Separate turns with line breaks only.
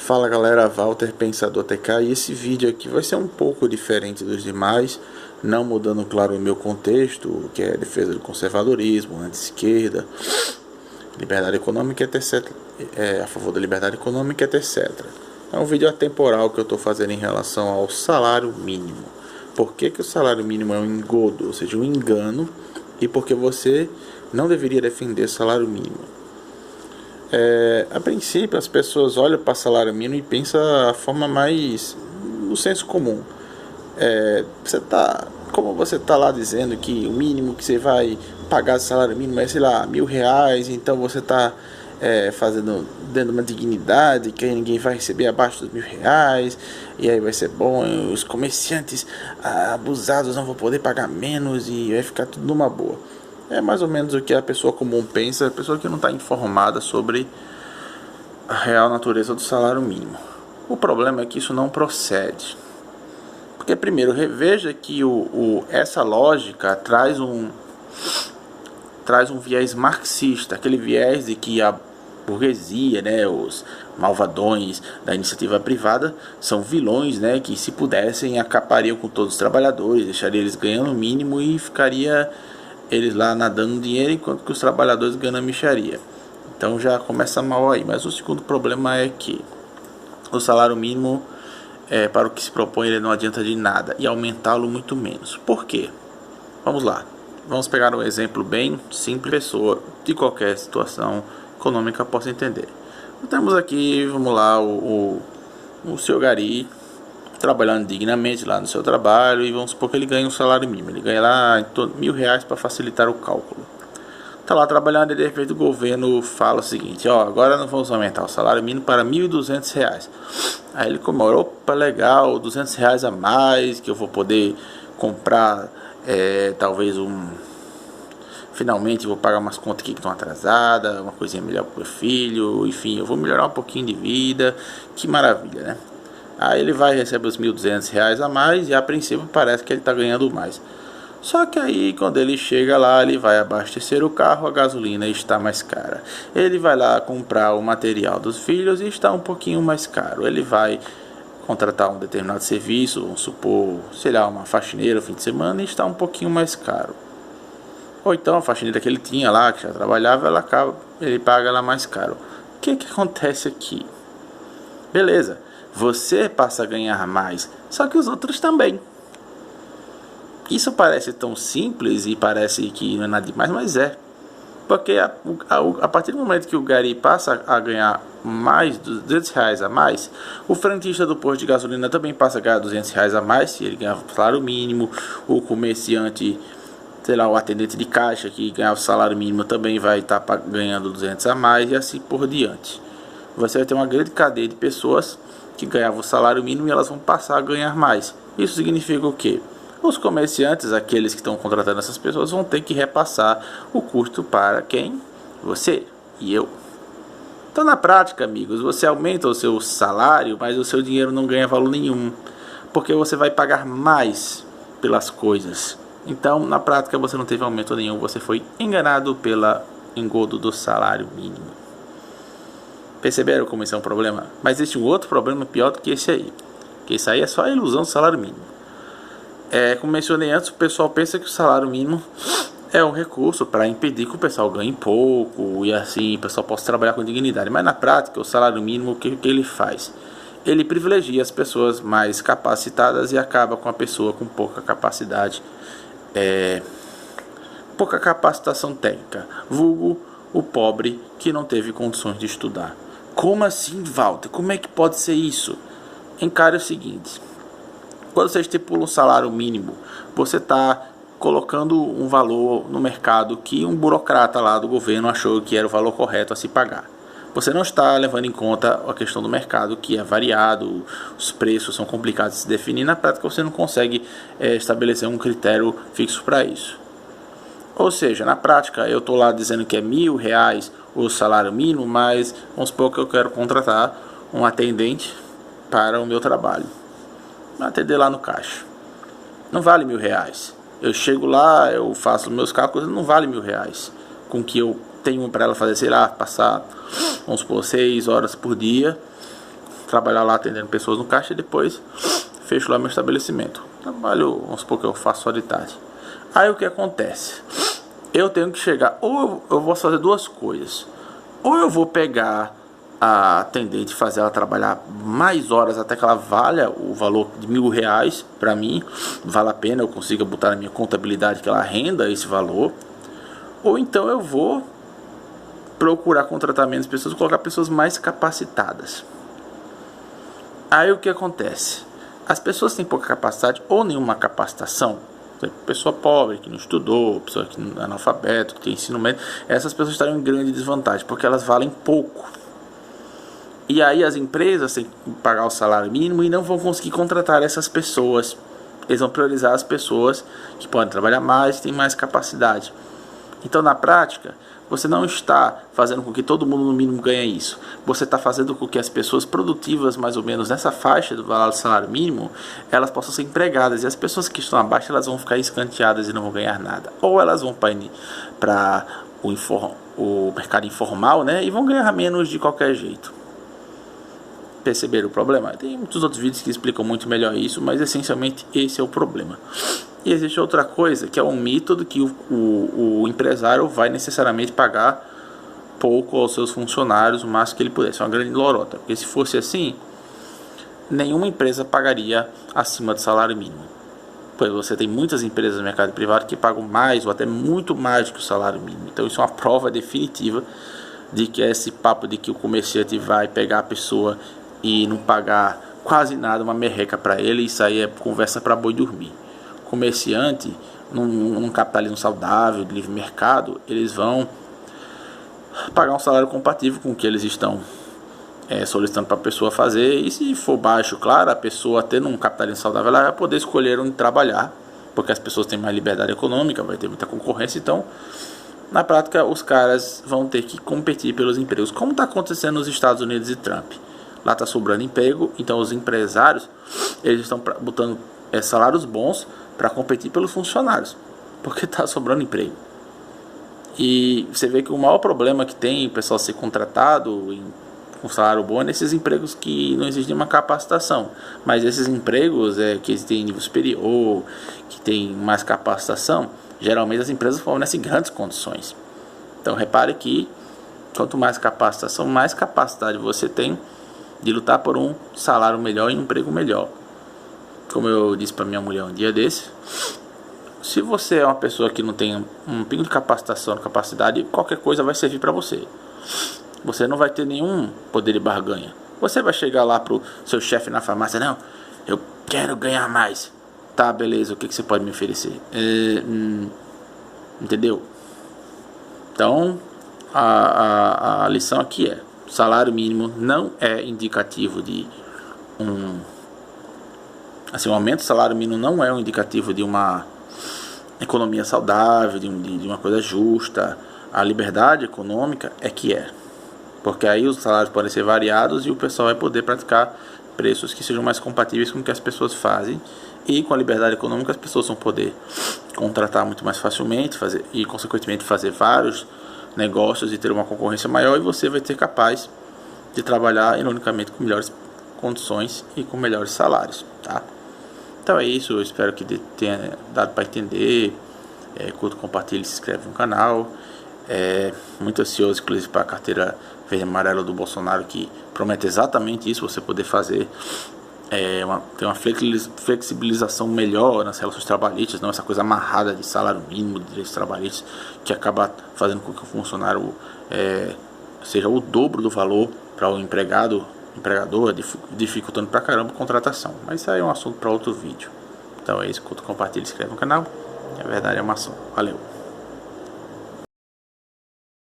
Fala galera, Walter Pensador TK, e esse vídeo aqui vai ser um pouco diferente dos demais, não mudando, claro, o meu contexto, que é a defesa do conservadorismo, anti-esquerda, liberdade econômica, etc. A favor da liberdade econômica, etc. É um vídeo atemporal que eu estou fazendo em relação ao salário mínimo. Por que o salário mínimo é um engodo, ou seja, um engano, e por que você não deveria defender o salário mínimo. A princípio as pessoas olham para o salário mínimo e pensam a forma mais no senso comum. Como você está lá dizendo que o mínimo que você vai pagar de salário mínimo é, sei lá, R$1.000, então você está dando uma dignidade que aí ninguém vai receber abaixo dos R$1.000, e aí vai ser bom, os comerciantes abusados não vão poder pagar menos e vai ficar tudo numa boa. É mais ou menos o que a pessoa comum pensa, a pessoa que não está informada sobre a real natureza do salário mínimo. O problema é que isso não procede. Porque primeiro, veja que essa lógica traz um viés marxista, aquele viés de que a burguesia, os malvadões da iniciativa privada são vilões, que se pudessem acabariam com todos os trabalhadores, deixariam eles ganhando o mínimo e ficaria eles lá nadando dinheiro enquanto que os trabalhadores ganham a mixaria. Então já começa mal aí. Mas o segundo problema é que o salário mínimo, para o que se propõe, ele não adianta de nada, e aumentá-lo muito menos. Por quê? Vamos lá. Vamos pegar um exemplo bem simples, pessoa de qualquer situação econômica possa entender. Temos aqui, vamos lá, o seu Gari trabalhando dignamente lá no seu trabalho, e vamos supor que ele ganha um salário mínimo. Ele ganha lá em torno de R$1.000 para facilitar o cálculo. Está lá trabalhando e de repente o governo fala o seguinte: agora nós vamos aumentar o salário mínimo para R$1.200. Aí ele comemora: opa, legal, R$200 a mais, que eu vou poder comprar talvez finalmente vou pagar umas contas aqui que estão atrasadas, uma coisinha melhor para o meu filho, enfim, eu vou melhorar um pouquinho de vida, que maravilha, né? Aí ele vai receber os R$1.200 a mais e a princípio parece que ele está ganhando mais. Só que aí quando ele chega lá, ele vai abastecer o carro, a gasolina está mais cara. Ele vai lá comprar o material dos filhos e está um pouquinho mais caro. Ele vai contratar um determinado serviço, vamos supor, sei lá, uma faxineira no fim de semana, e está um pouquinho mais caro. Ou então a faxineira que ele tinha lá, que já trabalhava, ele paga lá mais caro. O que acontece aqui? Beleza, você passa a ganhar mais, só que os outros também. Isso parece tão simples e parece que não é nada demais, mas é. Porque a partir do momento que o Gari passa a ganhar mais de R$200 a mais, o frentista do posto de gasolina também passa a ganhar R$200 a mais, se ele ganhar o salário mínimo. O comerciante, sei lá, o atendente de caixa que ganhava o salário mínimo também vai estar ganhando R$200 a mais, e assim por diante. Você vai ter uma grande cadeia de pessoas que ganhavam o salário mínimo e elas vão passar a ganhar mais. Isso significa o quê? Os comerciantes, aqueles que estão contratando essas pessoas, vão ter que repassar o custo para quem? Você e eu. Então, na prática, amigos, você aumenta o seu salário, mas o seu dinheiro não ganha valor nenhum, porque você vai pagar mais pelas coisas. Então, na prática, você não teve aumento nenhum, você foi enganado pela engodo do salário mínimo. Perceberam como isso é um problema? Mas existe um outro problema pior do que esse aí. Que isso aí é só a ilusão do salário mínimo. Como mencionei antes, o pessoal pensa que o salário mínimo é um recurso para impedir que o pessoal ganhe pouco e assim o pessoal possa trabalhar com dignidade. Mas na prática, o salário mínimo, o que ele faz? Ele privilegia as pessoas mais capacitadas e acaba com a pessoa com pouca capacidade, pouca capacitação técnica, vulgo o pobre que não teve condições de estudar. Como assim, Walter? Como é que pode ser isso? Encare o seguinte: quando você estipula um salário mínimo, você está colocando um valor no mercado que um burocrata lá do governo achou que era o valor correto a se pagar. Você não está levando em conta a questão do mercado, que é variado, os preços são complicados de se definir. Na prática, você não consegue estabelecer um critério fixo para isso. Ou seja, na prática, eu estou lá dizendo que é R$1.000 o salário mínimo, mas vamos supor que eu quero contratar um atendente para o meu trabalho. Atender lá no caixa. Não vale R$1.000. Eu chego lá, eu faço meus cálculos, não vale R$1.000. Com que eu tenho para ela fazer, sei lá, passar, vamos supor, 6 horas por dia, trabalhar lá atendendo pessoas no caixa e depois fecho lá meu estabelecimento. Trabalho, vamos supor que eu faço só de tarde. Aí o que acontece? Eu tenho que chegar, ou eu vou fazer duas coisas. Ou eu vou pegar a atendente e fazer ela trabalhar mais horas até que ela valha o valor de R$1.000 para mim, vale a pena, eu consiga botar na minha contabilidade que ela renda esse valor. Ou então eu vou procurar contratar menos pessoas, colocar pessoas mais capacitadas. Aí o que acontece? As pessoas que têm pouca capacidade ou nenhuma capacitação, pessoa pobre, que não estudou, pessoa que não é analfabeto, que tem ensino médio, essas pessoas estariam em grande desvantagem, porque elas valem pouco. E aí as empresas têm que pagar o salário mínimo e não vão conseguir contratar essas pessoas. Eles vão priorizar as pessoas que podem trabalhar mais, têm mais capacidade. Então, na prática, você não está fazendo com que todo mundo no mínimo ganhe isso. Você está fazendo com que as pessoas produtivas, mais ou menos nessa faixa do valor do salário mínimo, elas possam ser empregadas. E as pessoas que estão abaixo, elas vão ficar escanteadas e não vão ganhar nada. Ou elas vão para o mercado informal, né, e vão ganhar menos de qualquer jeito. Perceberam o problema? Tem muitos outros vídeos que explicam muito melhor isso, mas essencialmente esse é o problema. E existe outra coisa, que é um mito de que o empresário vai necessariamente pagar pouco aos seus funcionários, o máximo que ele puder. Isso é uma grande lorota, porque se fosse assim, nenhuma empresa pagaria acima do salário mínimo. Pois você tem muitas empresas no mercado privado que pagam mais ou até muito mais do que o salário mínimo. Então isso é uma prova definitiva de que esse papo de que o comerciante vai pegar a pessoa e não pagar quase nada, uma merreca para ele, isso aí é conversa para boi dormir. Comerciante, num capitalismo saudável, de livre mercado, eles vão pagar um salário compatível com o que eles estão solicitando para a pessoa fazer. E se for baixo, claro, a pessoa tendo um capitalismo saudável, ela vai poder escolher onde trabalhar, porque as pessoas têm mais liberdade econômica, vai ter muita concorrência. Então, na prática, os caras vão ter que competir pelos empregos, como está acontecendo nos Estados Unidos e Trump. Lá está sobrando emprego, então os empresários eles estão botando salários bons para competir pelos funcionários, porque está sobrando emprego. E você vê que o maior problema que tem o pessoal ser contratado com salário bom é nesses empregos que não existe uma capacitação. Mas esses empregos que têm nível superior, que tem mais capacitação, geralmente as empresas fornecem grandes condições. Então repare que quanto mais capacitação, mais capacidade você tem de lutar por um salário melhor e um emprego melhor. Como eu disse para minha mulher um dia desse, se você é uma pessoa que não tem um pingo de capacitação, capacidade, qualquer coisa vai servir para você. Você não vai ter nenhum poder de barganha. Você vai chegar lá pro seu chefe na farmácia, não, eu quero ganhar mais. Tá, beleza, o que você pode me oferecer? Entendeu? Então, a lição aqui é: salário mínimo não é indicativo de o aumento do salário mínimo não é um indicativo de uma economia saudável, de uma coisa justa. A liberdade econômica é que é. Porque aí os salários podem ser variados e o pessoal vai poder praticar preços que sejam mais compatíveis com o que as pessoas fazem. E com a liberdade econômica as pessoas vão poder contratar muito mais facilmente e consequentemente fazer vários negócios e ter uma concorrência maior, e você vai ser capaz de trabalhar ironicamente com melhores condições e com melhores salários, tá? Então é isso, eu espero que tenha dado para entender. Curta, compartilhe, se inscreve no canal. Muito ansioso, inclusive, para a carteira verde e amarela do Bolsonaro, que promete exatamente isso, você poder fazer ter uma flexibilização melhor nas relações trabalhistas, não essa coisa amarrada de salário mínimo, de direitos trabalhistas, que acaba fazendo com que o funcionário seja o dobro do valor para o empregador, dificultando pra caramba a contratação. Mas isso aí é um assunto para outro vídeo. Então é isso, curta, compartilha, se inscreve no canal. A verdade é uma só. Valeu!